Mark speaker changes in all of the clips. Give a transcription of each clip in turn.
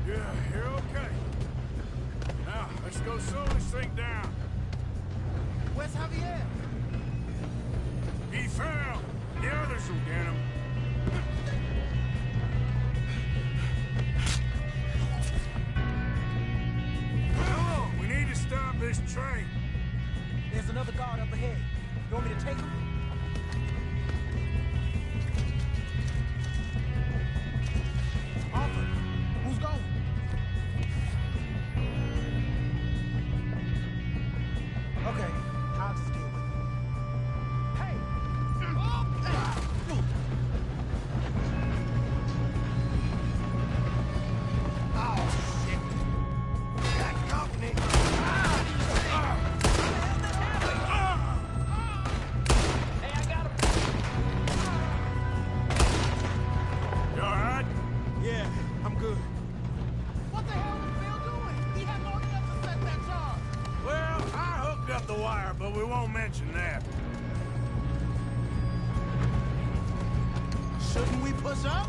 Speaker 1: Yeah, you're okay. Now, let's go slow this thing down.
Speaker 2: Where's Javier?
Speaker 1: He fell. The others will get him. Come on, we need to stop this train.
Speaker 2: There's another guard up ahead. You want me to take him? Arthur, who's going? Okay, I'll just deal with it. Hey! Oh, shit! Got company!
Speaker 1: You alright?
Speaker 2: Yeah, I'm good. What the hell was Bill doing? He had long enough to set that charge.
Speaker 1: Well, I hooked up the wire, but we won't mention that.
Speaker 2: Shouldn't we push up?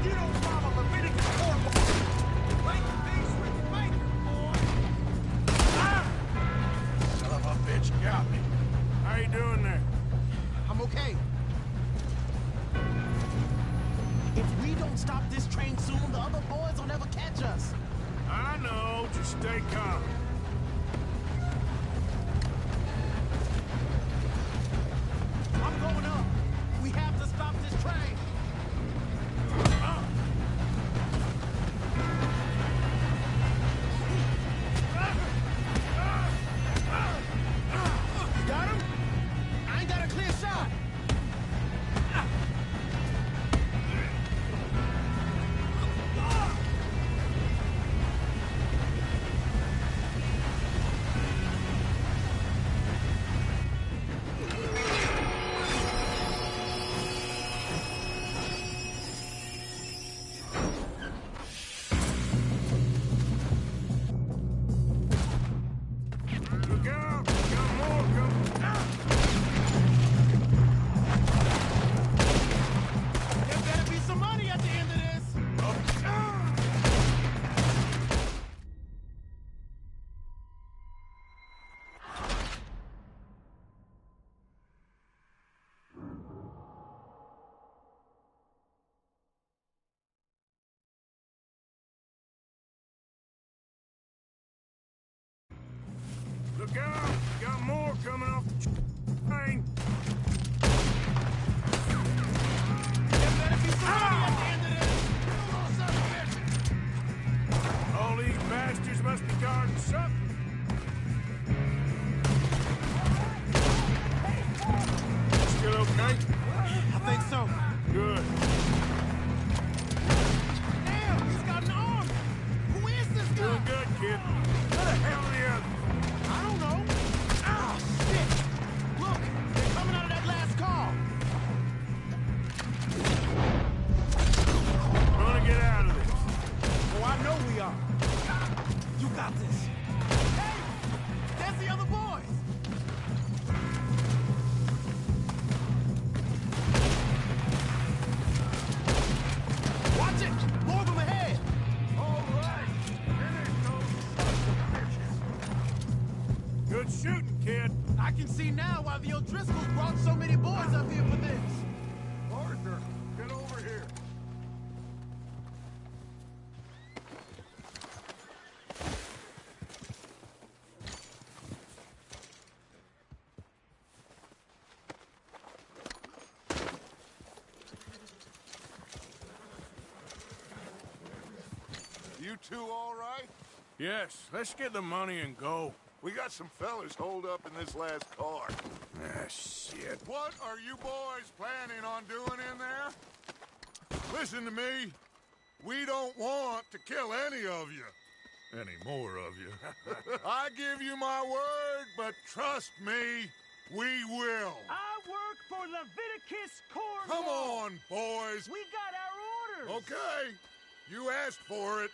Speaker 2: You don't follow Leviticus 4, boy. Like the beast with the maker, boy.
Speaker 1: Son of a bitch got me. How you doing there?
Speaker 2: I'm okay. If we don't stop this train soon, the other boys will never catch us.
Speaker 1: I know, just stay calm.
Speaker 2: I'm going up. We have to stop this train. Got him? I ain't got a clear shot.
Speaker 1: Look out! Got more coming.
Speaker 2: There better be some money at the end of this.
Speaker 1: Look out! Got more coming off the train.
Speaker 2: There better be some money at the end of this. Come on, son of a bitch.
Speaker 1: All these bastards must be guarding something. Still okay?
Speaker 2: I think so.
Speaker 1: Good.
Speaker 2: Damn, he's got an arm. Who is this guy?
Speaker 1: Doing good, kid. Where the hell are the others?
Speaker 2: I don't know. Ah, shit. Look, they're coming out of that last car.
Speaker 1: We're gonna get out of this.
Speaker 2: Oh, I know we are. You got this. Hey, there's the other boys. Watch it. More of them ahead.
Speaker 1: All right. Good shooting, kid.
Speaker 2: I can see now why the O'Driscolls brought so many boys up here for this.
Speaker 1: Arthur, get over here.
Speaker 3: You two all right?
Speaker 1: Yes, let's get the money and go.
Speaker 3: We got some fellas holed up in this last car.
Speaker 1: Ah, shit.
Speaker 3: What are you boys planning on doing in there? Listen to me. We don't want to kill any of you. Any more of you. I give you my word, but trust me, we will.
Speaker 4: I work for Leviticus Corps.
Speaker 3: Come on, boys.
Speaker 4: We got our orders.
Speaker 3: Okay. You asked for it.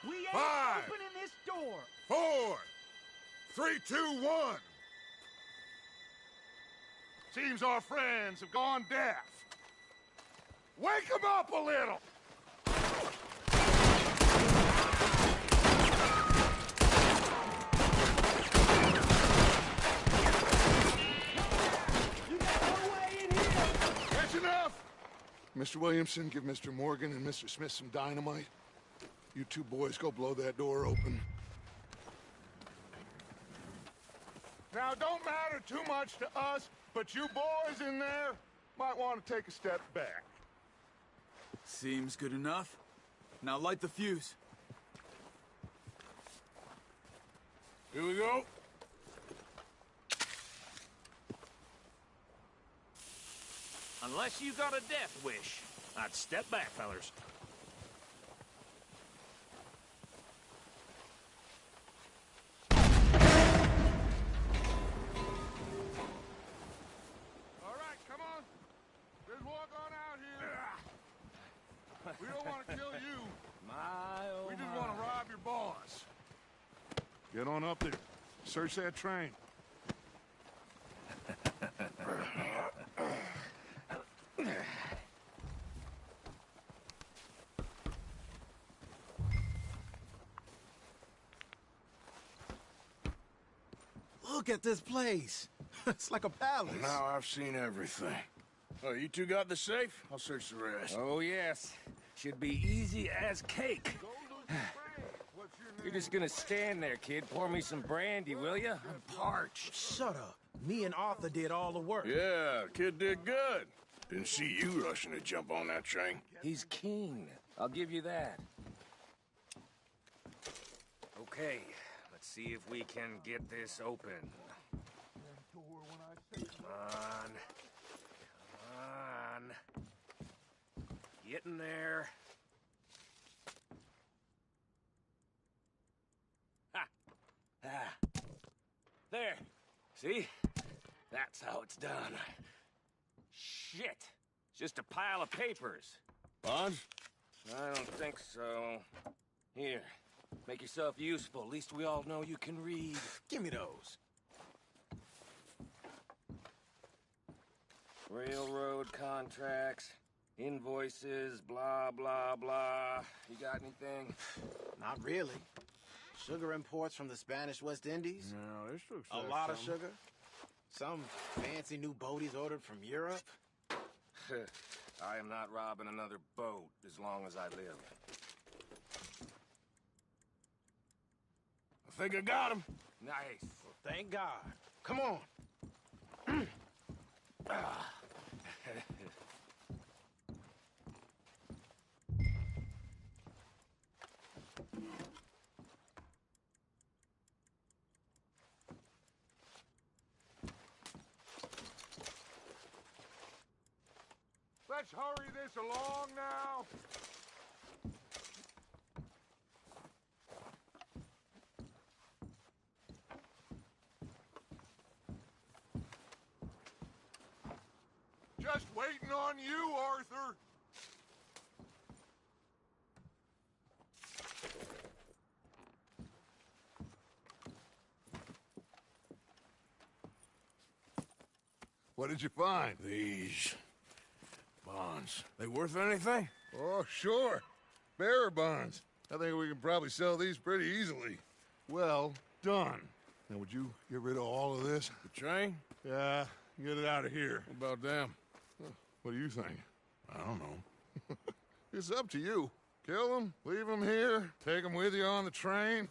Speaker 4: We ain't
Speaker 3: 5,
Speaker 4: opening this door.
Speaker 3: 4, 3, 2, 1. Seems our friends have gone deaf. Wake them up a little!
Speaker 4: You got no way in here!
Speaker 3: That's enough! Mr. Williamson, give Mr. Morgan and Mr. Smith some dynamite. You two boys go blow that door open. Now, don't matter too much to us, but you boys in there might want to take a step back.
Speaker 5: Seems good enough. Now light the fuse.
Speaker 1: Here we go.
Speaker 6: Unless you got a death wish, I'd step back, fellers.
Speaker 3: All right, come on. Just walk on out here. We don't want to kill you. We just want to rob your boss. Get on up there. Search that train.
Speaker 7: Look at this place. It's like a palace.
Speaker 1: Now I've seen everything. Oh, you two got the safe? I'll search the rest.
Speaker 6: Oh, yes. Should be easy as cake. You're just gonna stand there, kid. Pour me some brandy, will ya? I'm parched.
Speaker 7: Shut up. Me and Arthur did all the work.
Speaker 1: Yeah, kid did good. Didn't see you rushing to jump on that train.
Speaker 6: He's keen. I'll give you that. Okay, let's see if we can get this open. Come on. Come on. Get in there. Ha! Ah. There. See? That's how it's done. Shit. It's just a pile of papers.
Speaker 1: Bonds?
Speaker 6: I don't think so. Here. Make yourself useful. At least we all know you can read.
Speaker 7: Give me those.
Speaker 6: Railroad contracts, invoices, blah, blah, blah. You got anything?
Speaker 7: Not really. Sugar imports from the Spanish West Indies.
Speaker 1: No, this looks
Speaker 7: A lot of sugar. Some fancy new boaties ordered from Europe.
Speaker 6: I am not robbing another boat as long as I live.
Speaker 1: I think I got him.
Speaker 6: Nice.
Speaker 7: Well, thank God. Come on.
Speaker 3: Let's hurry this along now. Just waiting on you, Arthur. What did you find?
Speaker 1: These bonds. They worth anything?
Speaker 3: Oh, sure. Bearer bonds. I think we can probably sell these pretty easily. Well done. Now, would you get rid of all of this?
Speaker 1: The train?
Speaker 3: Yeah, get it out of here.
Speaker 1: What about them?
Speaker 3: What do you think?
Speaker 1: I don't know.
Speaker 3: It's up to you. Kill them, leave them here, take them with you on the train.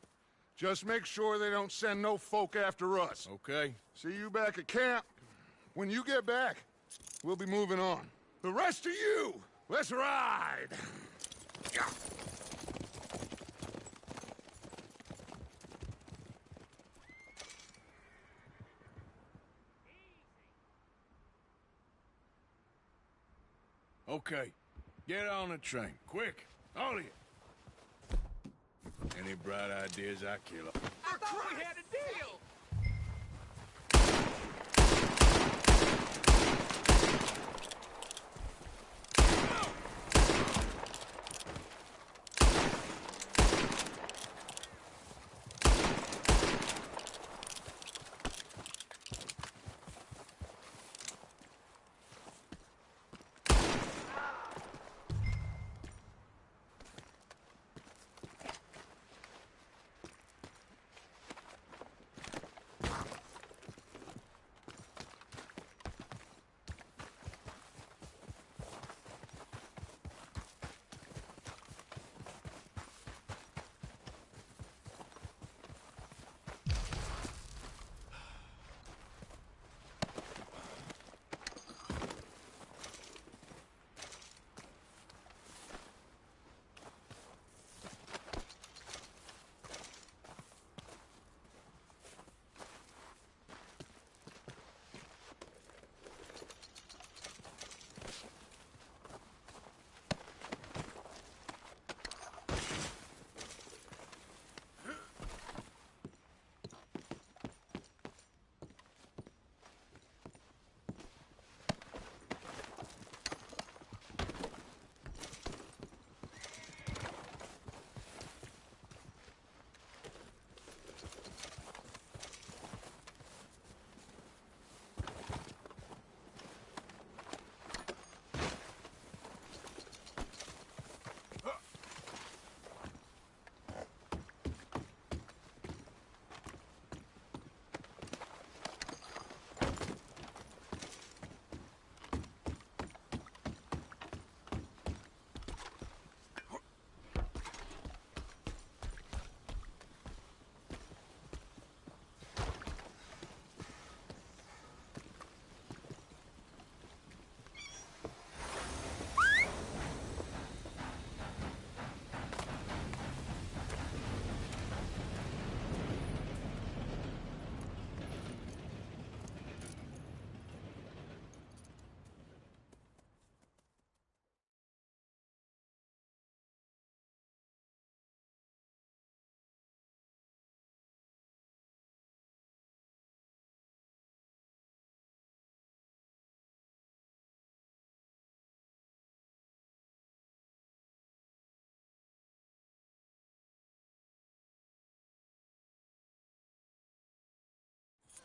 Speaker 3: Just make sure they don't send no folk after us.
Speaker 1: Okay.
Speaker 3: See you back at camp. When you get back, we'll be moving on. The rest of you, let's ride! Yeah.
Speaker 1: Okay. Get on the train. Quick. All of you. Any bright ideas, I kill them.
Speaker 6: I thought we had a deal!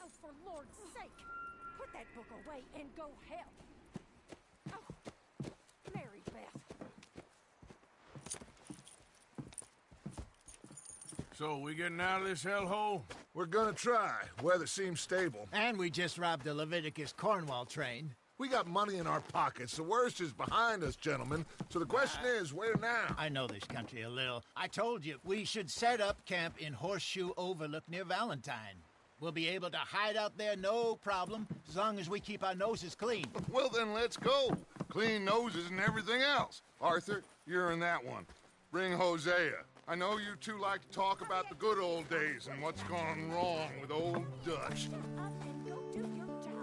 Speaker 8: Oh, for Lord's sake! Put that book away and go help! Oh, Mary Beth.
Speaker 1: So, we getting out of this hellhole?
Speaker 3: We're gonna try. Weather seems stable.
Speaker 9: And we just robbed the Leviticus Cornwall train.
Speaker 3: We got money in our pockets. The worst is behind us, gentlemen. So the question is, where now?
Speaker 9: I know this country a little. I told you, we should set up camp in Horseshoe Overlook near Valentine. We'll be able to hide out there no problem, as long as we keep our noses clean.
Speaker 3: Well, then let's go. Clean noses and everything else. Arthur, you're in that one. Bring Hosea. I know you two like to talk about the good old days and what's gone wrong with old Dutch.
Speaker 8: Shut up and go do your job.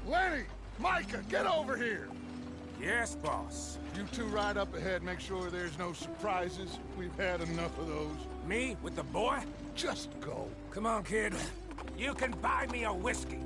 Speaker 3: Lenny! Micah, get over here!
Speaker 1: Yes, boss.
Speaker 3: You two ride up ahead, make sure there's no surprises. We've had enough of those.
Speaker 1: Me with the boy?
Speaker 3: Just go.
Speaker 1: Come on, kid. You can buy me a whiskey.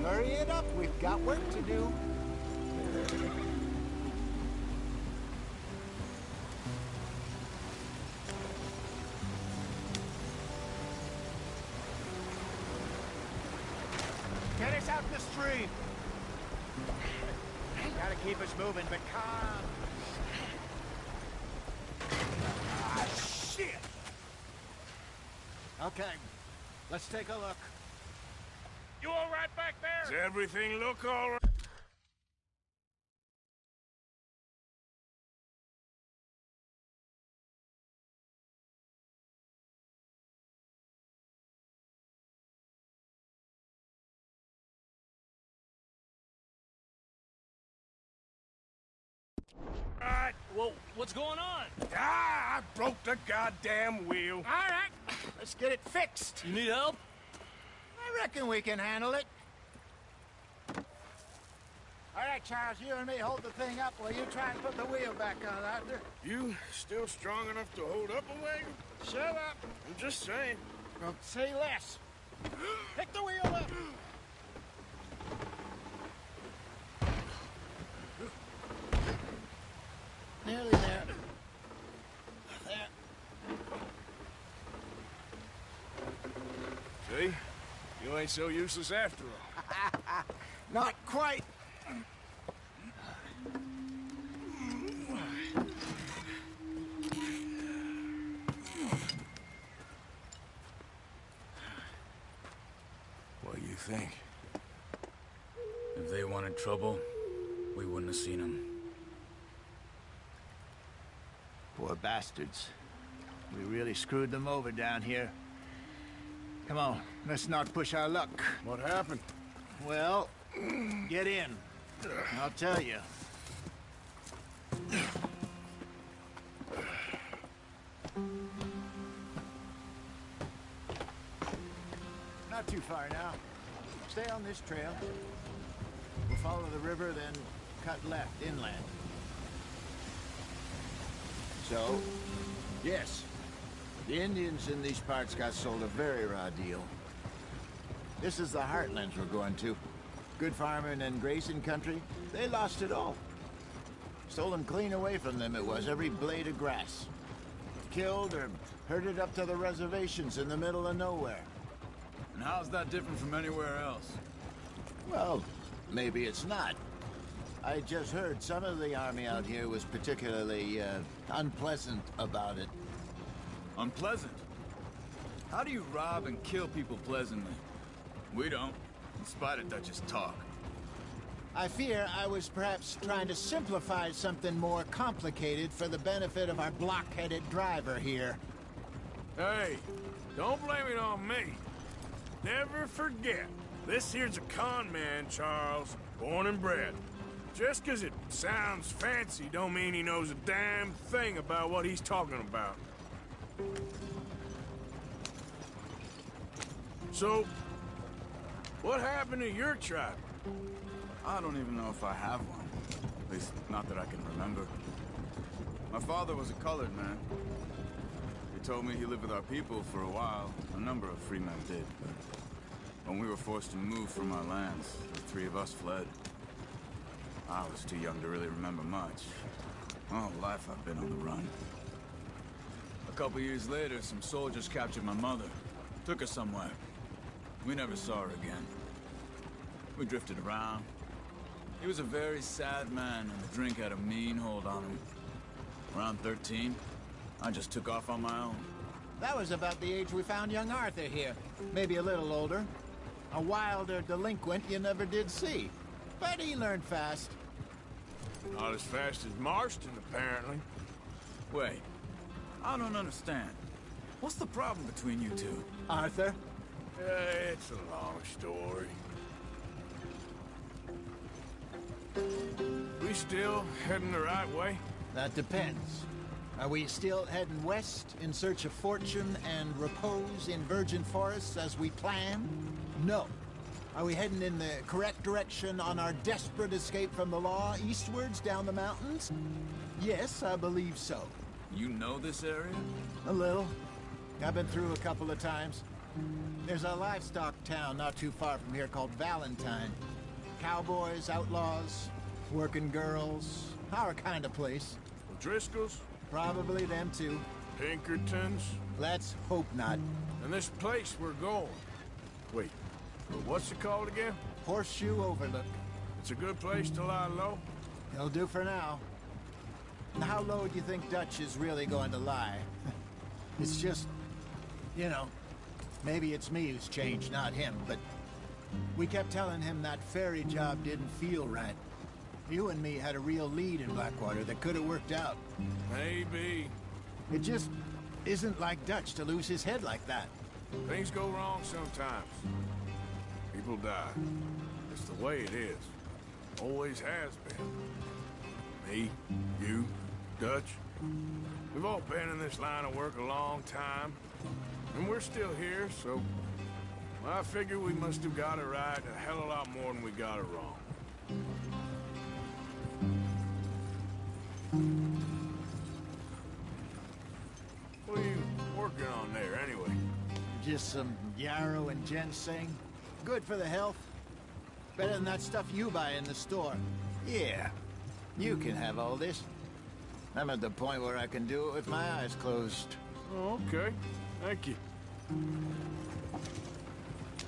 Speaker 9: Hurry it up, we've got work to do. Get us out in the stream. Gotta keep us moving, but calm.
Speaker 1: Ah, shit!
Speaker 9: Okay, let's take a look.
Speaker 1: You all right back there? Does everything look all right?
Speaker 6: Well, what's going on?
Speaker 1: Ah, I broke the goddamn wheel.
Speaker 9: All right, let's get it fixed.
Speaker 6: You need help?
Speaker 9: I reckon we can handle it. All right, Charles, you and me hold the thing up while you try and put the wheel back on, Arthur.
Speaker 1: You still strong enough to hold up a wagon?
Speaker 9: Shut up.
Speaker 1: I'm just saying.
Speaker 9: Well, say less. Pick the wheel up. Nearly there. There.
Speaker 1: See? You ain't so useless after all.
Speaker 9: Not quite.
Speaker 1: What do you think?
Speaker 5: If they wanted trouble, we wouldn't have seen them.
Speaker 9: Poor bastards. We really screwed them over down here. Come on, let's not push our luck.
Speaker 1: What happened?
Speaker 9: Well, get in. I'll tell you. Not too far now. Stay on this trail. We'll follow the river, then cut left inland. So, yes, the Indians in these parts got sold a very raw deal. This is the heartlands we're going to. Good farming and grazing country, they lost it all. Stolen clean away from them it was, every blade of grass. Killed or herded up to the reservations in the middle of nowhere.
Speaker 5: And how's that different from anywhere else?
Speaker 9: Well, maybe it's not. I just heard some of the army out here was particularly, unpleasant about it.
Speaker 5: Unpleasant? How do you rob and kill people pleasantly? We don't, in spite of Dutch's talk.
Speaker 9: I fear I was perhaps trying to simplify something more complicated for the benefit of our block-headed driver here.
Speaker 1: Hey, don't blame it on me. Never forget, this here's a con man, Charles, born and bred. Just 'cause it sounds fancy don't mean he knows a damn thing about what he's talking about. So, what happened to your tribe?
Speaker 5: I don't even know if I have one. At least, not that I can remember. My father was a colored man. He told me he lived with our people for a while. A number of free men did, but when we were forced to move from our lands, the three of us fled. I was too young to really remember much. All life I've been on the run. A couple years later, some soldiers captured my mother. Took her somewhere. We never saw her again. We drifted around. He was a very sad man, and the drink had a mean hold on him. Around 13, I just took off on my own.
Speaker 9: That was about the age we found young Arthur here. Maybe a little older. A wilder delinquent you never did see. But he learned fast.
Speaker 1: Not as fast as Marston, apparently.
Speaker 5: Wait, I don't understand. What's the problem between you two?
Speaker 9: Arthur?
Speaker 1: It's a long story. We still heading the right way?
Speaker 9: That depends. Are we still heading west in search of fortune and repose in virgin forests as we planned? No. Are we heading in the correct direction on our desperate escape from the law eastwards down the mountains? Yes, I believe so.
Speaker 5: You know this area?
Speaker 9: A little. I've been through a couple of times. There's a livestock town not too far from here called Valentine. Cowboys, outlaws, working girls, our kind of place.
Speaker 1: Driscoll's?
Speaker 9: Probably them too.
Speaker 1: Pinkertons?
Speaker 9: Let's hope not.
Speaker 1: And this place we're going. Wait, what's it called again?
Speaker 9: Horseshoe Overlook.
Speaker 1: It's a good place to lie low?
Speaker 9: It'll do for now. How low do you think Dutch is really going to lie? It's just, you know, maybe it's me who's changed, not him, but we kept telling him that ferry job didn't feel right. You and me had a real lead in Blackwater that could have worked out.
Speaker 1: Maybe.
Speaker 9: It just isn't like Dutch to lose his head like that.
Speaker 1: Things go wrong sometimes. People die. It's the way it is. Always has been. Me, you, Dutch. We've all been in this line of work a long time, and we're still here, so I figure we must have got it right a hell of a lot more than we got it wrong. What are you working on there, anyway?
Speaker 9: Just some yarrow and ginseng. Good for the health. Better than that stuff you buy in the store. Yeah, you can have all this. I'm at the point where I can do it with my eyes closed.
Speaker 1: Oh, okay. Thank you.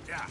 Speaker 1: Yeah.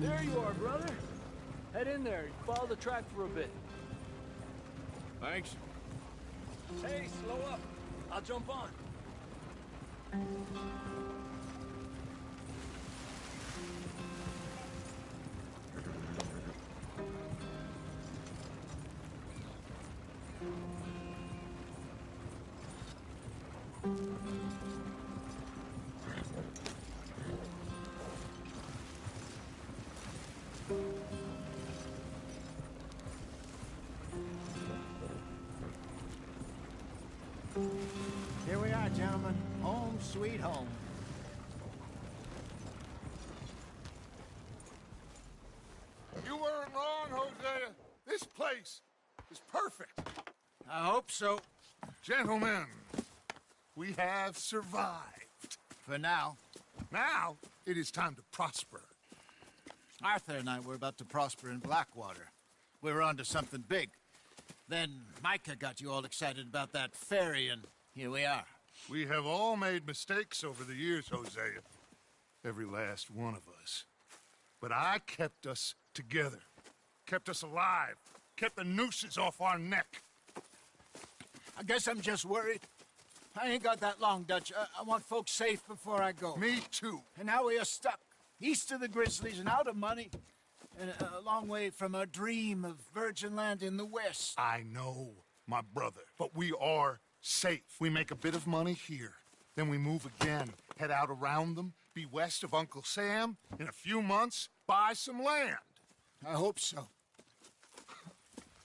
Speaker 4: There you are, brother. Head in there. Follow the track for a bit.
Speaker 1: Thanks.
Speaker 4: Hey, slow up. I'll jump on.
Speaker 9: Here we are, gentlemen. Home sweet home.
Speaker 3: You weren't wrong, Hosea. This place is perfect.
Speaker 9: I hope so.
Speaker 3: Gentlemen, we have survived.
Speaker 9: For now.
Speaker 3: Now, it is time to prosper.
Speaker 9: Arthur and I were about to prosper in Blackwater. We were onto something big. Then Micah got you all excited about that ferry, and here we are.
Speaker 3: We have all made mistakes over the years, Hosea. Every last one of us. But I kept us together. Kept us alive. Kept the nooses off our neck.
Speaker 9: I guess I'm just worried. I ain't got that long, Dutch. I want folks safe before I go.
Speaker 3: Me too.
Speaker 9: And now we are stuck. East of the Grizzlies and out of money. And a long way from our dream of virgin land in the west.
Speaker 3: I know, my brother. But we are safe. We make a bit of money here. Then we move again. Head out around them. Be west of Uncle Sam. In a few months, buy some land.
Speaker 9: I hope so.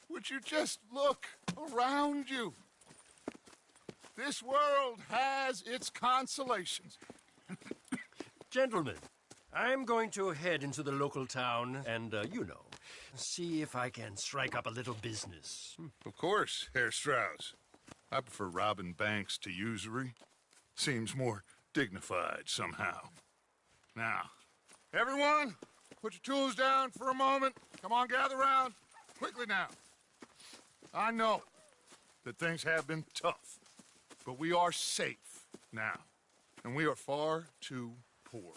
Speaker 3: Would you just look around you? This world has its consolations.
Speaker 10: Gentlemen, I'm going to head into the local town and, see if I can strike up a little business.
Speaker 3: Of course, Herr Strauss. I prefer robbing banks to usury. Seems more dignified somehow. Now, everyone, put your tools down for a moment. Come on, gather round. Quickly now. I know that things have been tough, but we are safe now, and we are far too poor.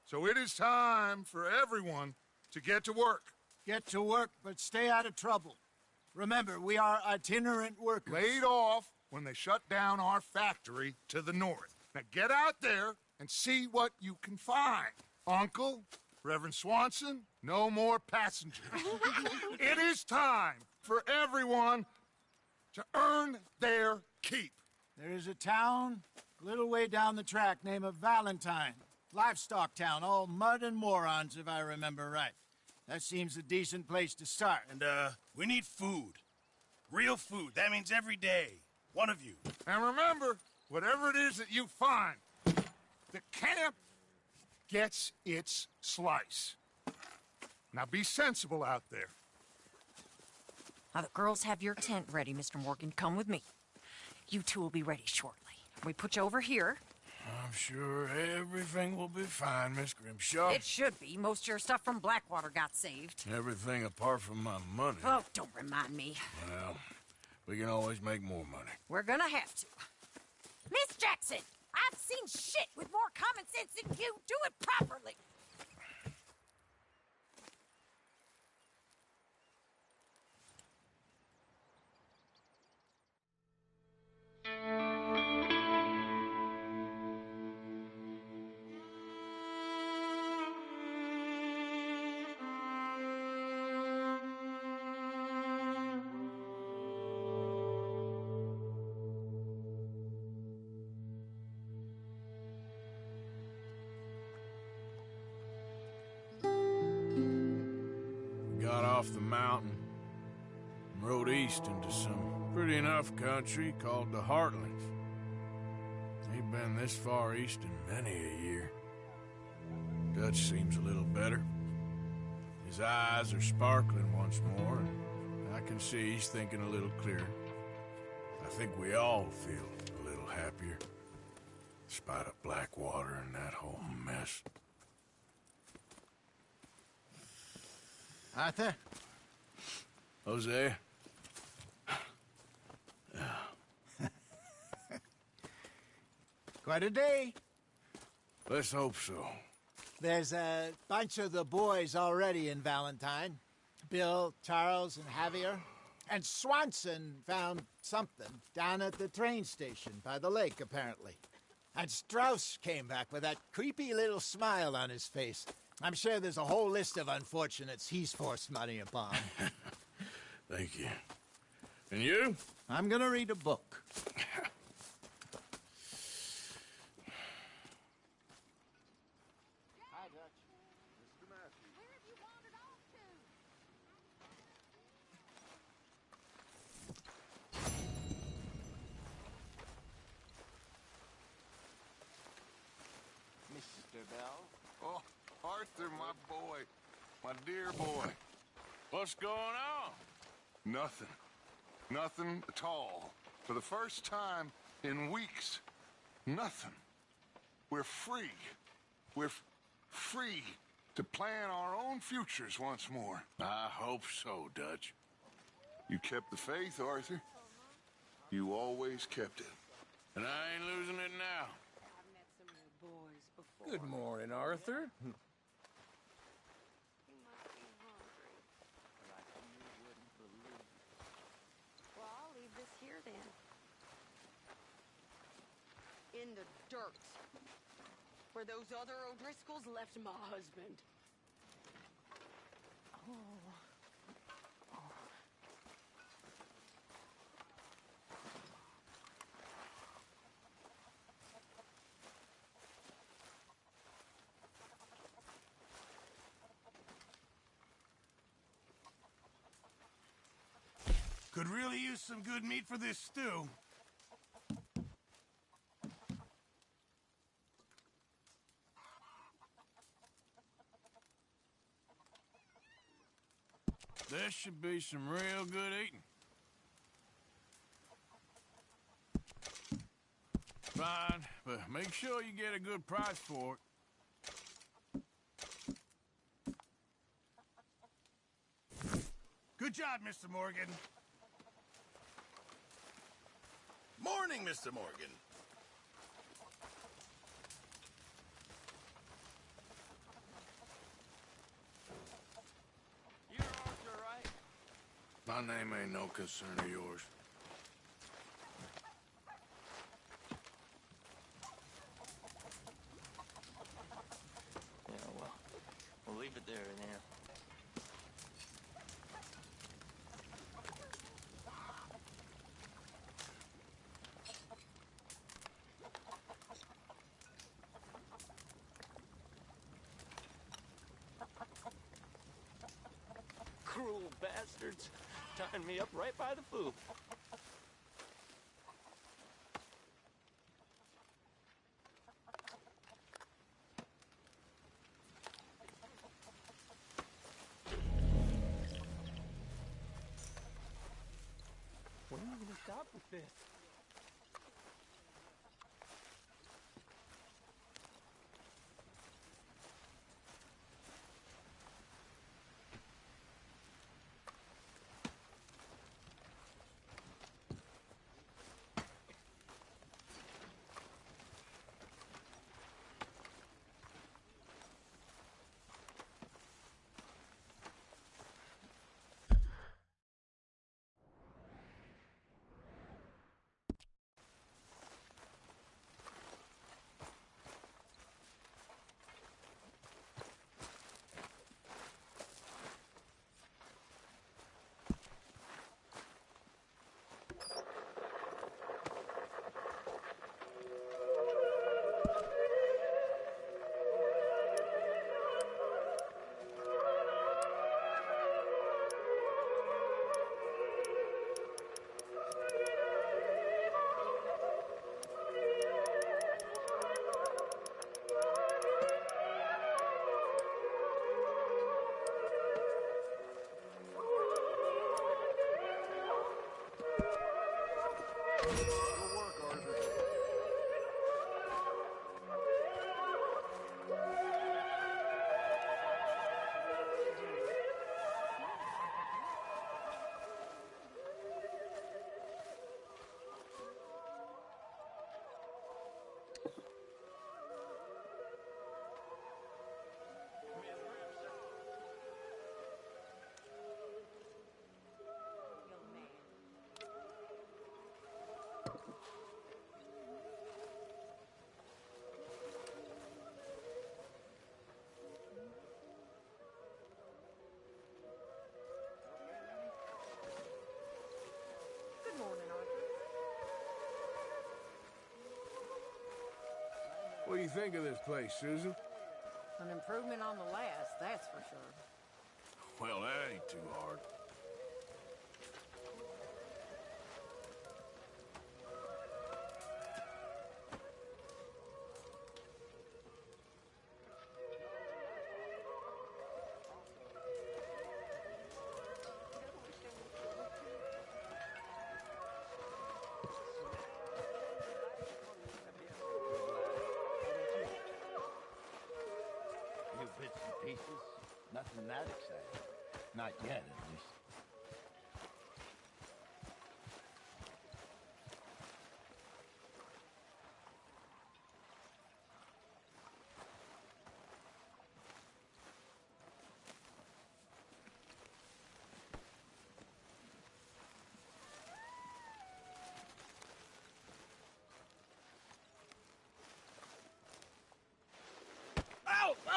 Speaker 3: So it is time for everyone to get to work.
Speaker 9: Get to work, but stay out of trouble. Remember, we are itinerant workers.
Speaker 3: Laid off when they shut down our factory to the north. Now get out there and see what you can find. Uncle, Reverend Swanson, no more passengers. It is time for everyone to earn their keep.
Speaker 9: There is a town a little way down the track named Valentine. Livestock town, all mud and morons, if I remember right. That seems a decent place to start.
Speaker 2: And, we need food. Real food. That means every day. One of you.
Speaker 3: And remember, whatever it is that you find, the camp gets its slice. Now be sensible out there.
Speaker 11: Now the girls have your tent ready, Mr. Morgan. Come with me. You two will be ready shortly. We put you over here.
Speaker 1: I'm sure everything will be fine, Miss Grimshaw.
Speaker 11: It should be. Most of your stuff from Blackwater got saved.
Speaker 1: Everything apart from my money.
Speaker 11: Oh, don't remind me.
Speaker 1: Well, we can always make more money.
Speaker 11: We're gonna have to. Miss Jackson, I've seen shit with more common sense than you. Do it properly.
Speaker 1: Got off the mountain and rode east into some pretty enough country called the Heartlands. Ain't been this far east in many a year. Dutch seems a little better. His eyes are sparkling once more, and I can see he's thinking a little clearer. I think we all feel a little happier, in spite of Blackwater and that whole mess.
Speaker 9: Arthur?
Speaker 1: Hosea?
Speaker 9: Quite a day.
Speaker 1: Let's hope so.
Speaker 9: There's a bunch of the boys already in Valentine. Bill, Charles, and Javier. And Swanson found something down at the train station by the lake, apparently. And Strauss came back with that creepy little smile on his face. I'm sure there's a whole list of unfortunates he's forced money upon.
Speaker 1: Thank you. And you?
Speaker 9: I'm gonna read a book.
Speaker 3: Hi, Dutch. Mr. Matthews.
Speaker 8: Where have you wandered off to?
Speaker 7: Mr. Bell?
Speaker 3: Oh, Arthur, my boy. My dear boy.
Speaker 1: What's going on?
Speaker 3: Nothing. Nothing at all. For the first time in weeks. Nothing. We're free. We're free to plan our own futures once more.
Speaker 1: I hope so, Dutch.
Speaker 3: You kept the faith, Arthur. You always kept it.
Speaker 1: And I ain't losing it now.
Speaker 11: I've met some of the boys before.
Speaker 10: Good morning, Arthur.
Speaker 11: You must be hungry.
Speaker 7: Like you wouldn't believe.
Speaker 11: Well, I'll leave this here then. In the dirt. Where those other O'Driscolls left my husband. Oh.
Speaker 2: Could really use some good meat for this stew.
Speaker 1: This should be some real good eating. Fine, but make sure you get a good price for it.
Speaker 2: Good job, Mr. Morgan. Morning, Mr. Morgan.
Speaker 6: You're Arthur, right?
Speaker 1: My name ain't no concern of yours.
Speaker 6: now. Cruel bastards. Tying me up right by the food. When are you gonna stop with this?
Speaker 11: Good morning, Arthur.
Speaker 1: What do you think of this place, Susan?
Speaker 11: An improvement on the last, that's for sure.
Speaker 1: Well, that ain't too hard.
Speaker 9: New bits and pieces. Nothing that exciting. Not yet, at least.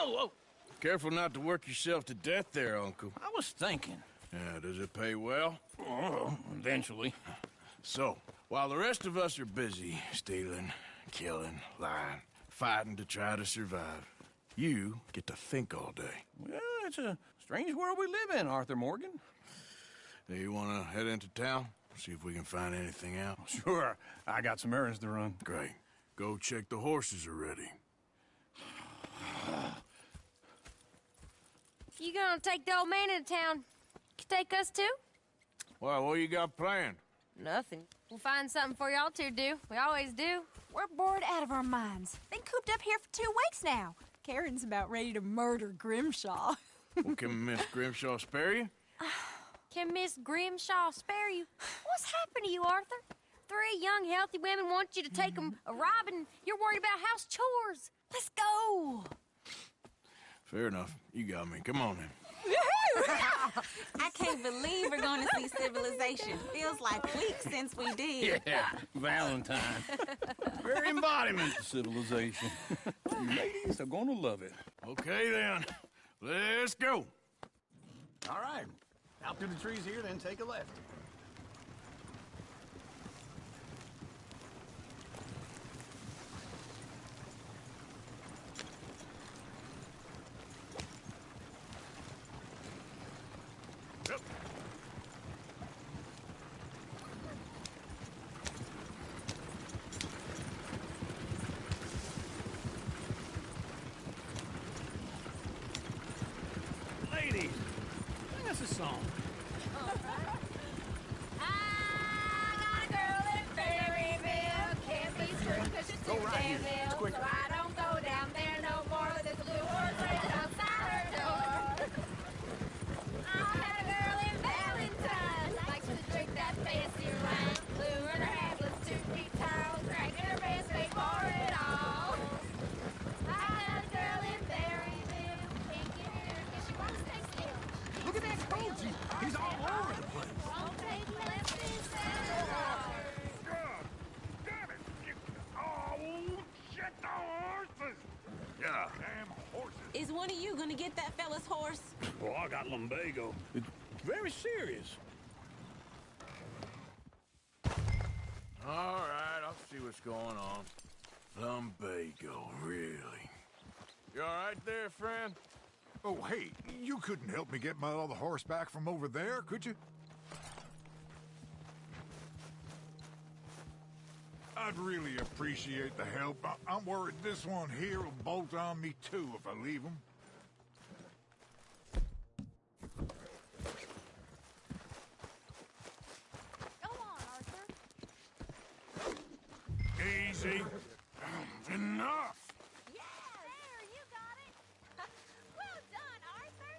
Speaker 1: Oh! Careful not to work yourself to death there, Uncle.
Speaker 12: I was thinking.
Speaker 1: Yeah, does it pay well?
Speaker 12: Oh, eventually.
Speaker 1: So, while the rest of us are busy stealing, killing, lying, fighting to try to survive, you get to think all day.
Speaker 12: Well, it's a strange world we live in, Arthur Morgan.
Speaker 1: Do you want to head into town? See if we can find anything out?
Speaker 12: Sure. I got some errands to run.
Speaker 1: Great. Go check the horses are ready.
Speaker 13: You gonna take the old man into town? Take us too?
Speaker 1: Well, what you got planned?
Speaker 13: Nothing. We'll find something for y'all to do. We always do.
Speaker 8: We're bored out of our minds. Been cooped up here for 2 weeks now. Karen's about ready to murder Grimshaw.
Speaker 1: Well, can Miss Grimshaw spare you?
Speaker 13: Can Miss Grimshaw spare you? What's happened to you, Arthur? 3 young, healthy women want you to take them a robbing. You're worried about house chores. Let's go.
Speaker 1: Fair enough. You got me. Come on then.
Speaker 14: I can't believe we're going to see civilization. Feels like weeks since we did.
Speaker 12: Yeah, Valentine. Very embodiment of civilization. You ladies are going to love it.
Speaker 1: Okay then. Let's go.
Speaker 12: All right. Out through the trees here, then take a left.
Speaker 1: Yep.
Speaker 12: Ladies, sing us a song.
Speaker 13: Go right here. It's quicker. So I don't go down there no more. There's a blue horse racing outside her door. I had a girl in Valentine. Likes to drink that fancy wine. Blue in her hapless 2 feet tall. Dragging her best mate for it all. I had a girl in Berryville. Can't get her 'cause she wants to stay still.
Speaker 2: Look at that Koji. He's all over the place.
Speaker 13: Won't take less than 7 hours.
Speaker 3: Damn it! Oh, shit, the horses!
Speaker 1: Yeah.
Speaker 3: Damn horses.
Speaker 14: Is one of you gonna get that fella's horse?
Speaker 12: Well, I got lumbago. It's very serious.
Speaker 1: All right, I'll see what's going on. Lumbago, really? You all right there, friend?
Speaker 3: Oh, hey, you couldn't help me get my other horse back from over there, could you? I'd really appreciate the help. I'm worried this one here will bolt on me too if I leave him.
Speaker 8: Go on, Arthur.
Speaker 1: Easy. Enough.
Speaker 8: Yeah, there, you got it. Well done, Arthur.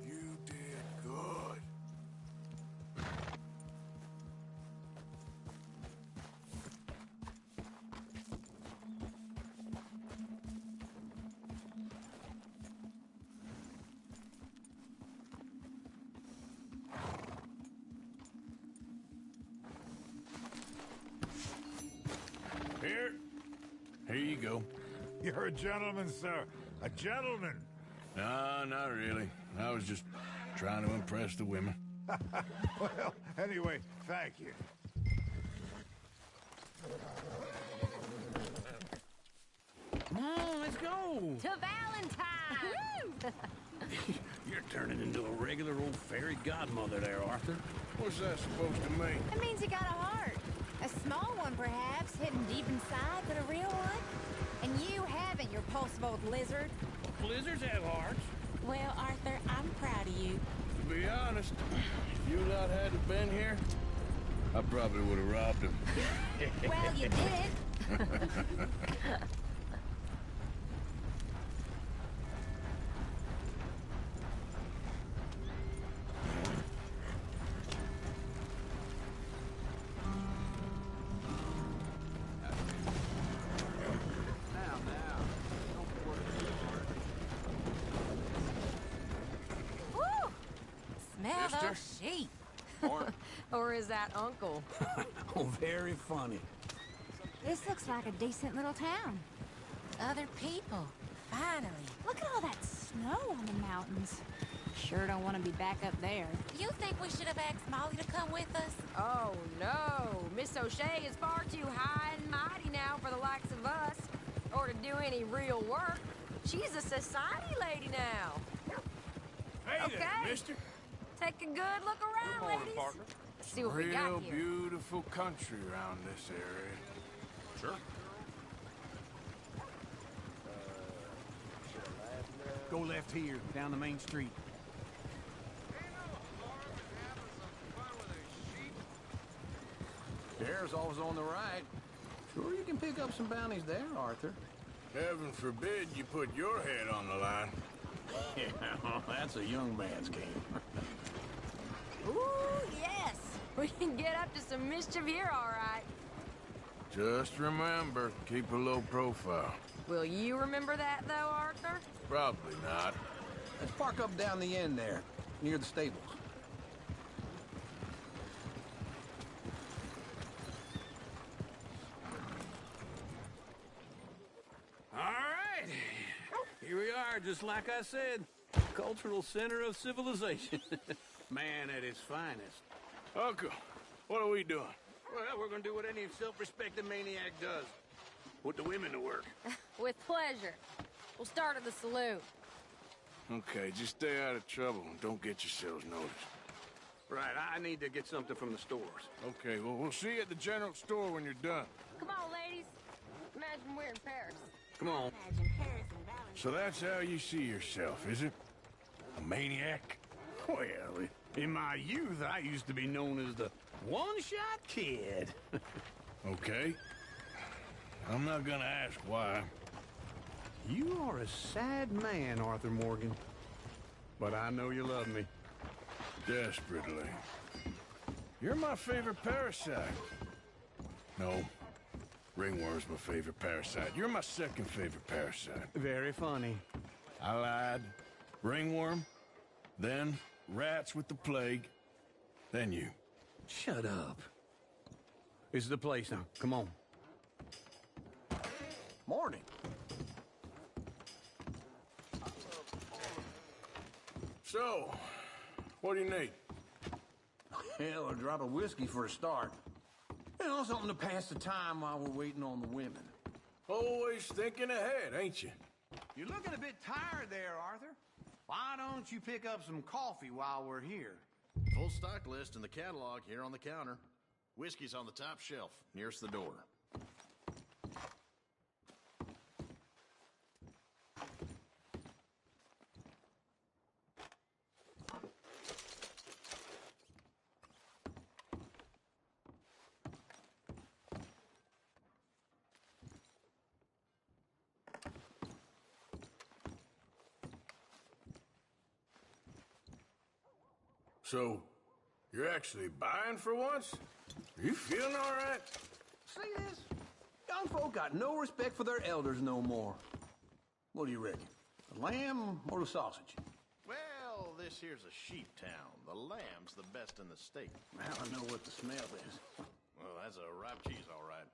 Speaker 1: You did good. Here you go.
Speaker 3: You're a gentleman, sir. A gentleman.
Speaker 1: No, not really. I was just trying to impress the women.
Speaker 3: Well, anyway, thank you.
Speaker 12: Come on, let's go.
Speaker 13: To Valentine!
Speaker 12: You're turning into a regular old fairy godmother there, Arthur.
Speaker 1: What's that supposed to mean?
Speaker 8: It means you got a heart. A small one, perhaps, hidden deep inside, but a real one. And you haven't, you repulsive old lizard.
Speaker 12: Blizzards have hearts.
Speaker 14: Well, Arthur, I'm proud of you.
Speaker 1: To be honest, if you lot hadn't been here, I probably would have robbed him.
Speaker 8: Well, you did.
Speaker 11: Woo! Smell those sheep.
Speaker 13: Or is that Uncle?
Speaker 12: Oh, very funny.
Speaker 8: This looks like a decent little town.
Speaker 11: Other people. Finally.
Speaker 8: Look at all that snow on the mountains. Sure don't want to be back up there.
Speaker 11: You think we should have asked Molly to come with us?
Speaker 13: Oh, no. Miss O'Shea is far too high and mighty now for the likes of us, or to do any real work. She's a society lady now.
Speaker 1: Hey
Speaker 13: Okay.
Speaker 1: there, mister.
Speaker 13: Take a good look around, ladies. Let's see what we got
Speaker 1: Real
Speaker 13: here.
Speaker 1: beautiful country around this area.
Speaker 12: Sure.
Speaker 2: Go left here, down the main street.
Speaker 12: There's always on the right. Sure, you can pick up some bounties there, Arthur.
Speaker 1: Heaven forbid you put your head on the line.
Speaker 12: Yeah, that's a young man's game.
Speaker 13: Ooh, yes. We can get up to some mischief here, all right.
Speaker 1: Just remember, keep a low profile.
Speaker 13: Will you remember that, though, Arthur?
Speaker 1: Probably not.
Speaker 12: Let's park up down the end there, near the stables.
Speaker 1: All
Speaker 12: are, just like I said. Cultural center of civilization. Man at his finest.
Speaker 1: Uncle, what are we doing?
Speaker 12: Well, we're gonna do what any self-respecting maniac does. Put the women to work.
Speaker 13: With pleasure. We'll start at the saloon.
Speaker 1: Okay, just stay out of trouble and don't get yourselves noticed.
Speaker 12: Right, I need to get something from the stores.
Speaker 1: Okay, well, we'll see you at the general store when you're done.
Speaker 13: Come on, ladies. Imagine we're in Paris.
Speaker 12: Come on.
Speaker 14: Imagine Paris and Valentine.
Speaker 1: So that's how you see yourself, is it? A maniac?
Speaker 12: Well, in my youth, I used to be known as the one-shot kid.
Speaker 1: Okay. I'm not gonna ask why.
Speaker 12: You are a sad man, Arthur Morgan. But I know you love me.
Speaker 1: Desperately. You're my favorite parasite. No. Ringworm's my favorite parasite. You're my second favorite parasite.
Speaker 12: Very funny.
Speaker 1: I lied. Ringworm. Then rats with the plague. Then you.
Speaker 12: Shut up. This is the place now. Come on. Morning.
Speaker 1: So, what do you need?
Speaker 12: Hell, a drop of whiskey for a start. You know, something to pass the time while we're waiting on the women.
Speaker 1: Always thinking ahead, ain't you?
Speaker 2: You're looking a bit tired there, Arthur. Why don't you pick up some coffee while we're here?
Speaker 15: Full stock list in the catalog here on the counter. Whiskey's on the top shelf, nearest the door.
Speaker 1: So, you're actually buying for once? Are you feeling all right?
Speaker 12: See this? Young folk got no respect for their elders no more. What do you reckon? The lamb or the sausage?
Speaker 15: Well, this here's a sheep town. The lamb's the best in the state.
Speaker 12: Now I know what the smell is.
Speaker 15: Well, that's a ripe cheese, all right.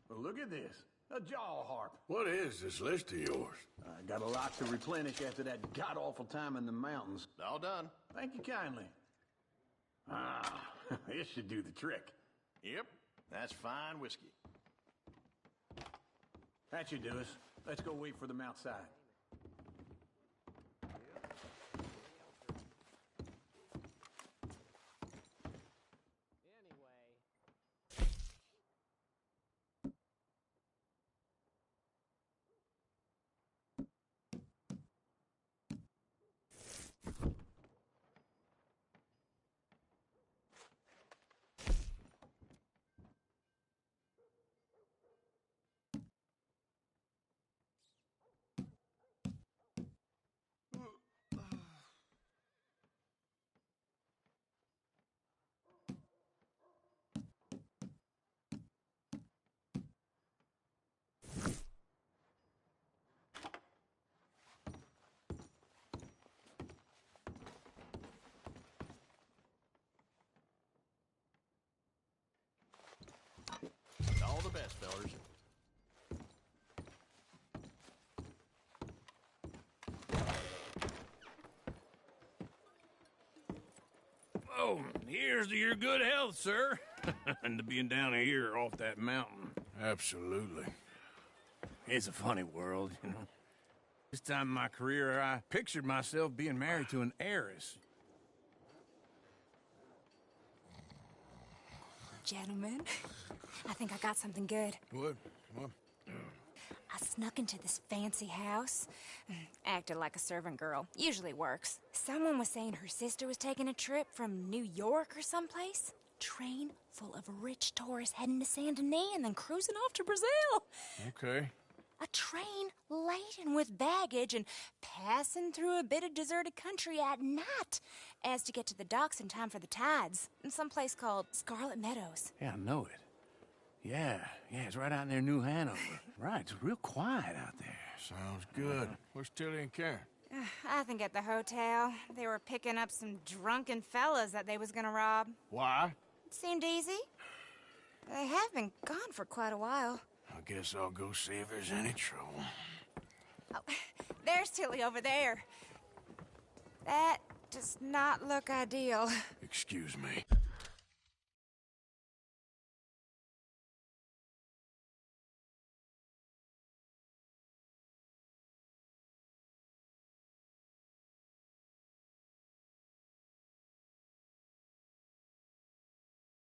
Speaker 12: Well, look at this. A jaw harp.
Speaker 1: What is this list of yours?
Speaker 12: I got a lot to replenish after that god-awful time in the mountains.
Speaker 15: All done.
Speaker 12: Thank you kindly. Ah, this should do the trick.
Speaker 15: Yep, that's fine whiskey.
Speaker 12: That should do us. Let's go wait for them outside.
Speaker 15: All the best, fellers.
Speaker 12: Oh, here's to your good health, sir. And to being down here off that mountain.
Speaker 1: Absolutely.
Speaker 12: It's a funny world, you know. This time in my career, I pictured myself being married to an heiress.
Speaker 16: Gentlemen, I think I got something good.
Speaker 1: What?
Speaker 16: I snuck into this fancy house, acted like a servant girl. Usually works. Someone was saying her sister was taking a trip from New York or someplace. Train full of rich tourists heading to Saint Denis and then cruising off to Brazil.
Speaker 1: Okay.
Speaker 16: A train laden with baggage and passing through a bit of deserted country at night as to get to the docks in time for the tides in some place called Scarlet Meadows.
Speaker 12: Yeah, I know it. Yeah, it's right out near New Hanover. Right, it's real quiet out there.
Speaker 1: Sounds good. Where's Tilly and Karen?
Speaker 16: I think at the hotel, they were picking up some drunken fellas that they was gonna rob.
Speaker 1: Why?
Speaker 16: It seemed easy. They have been gone for quite a while.
Speaker 1: I guess I'll go see if there's any trouble.
Speaker 16: Oh, there's Tilly over there. That does not look ideal.
Speaker 1: Excuse me.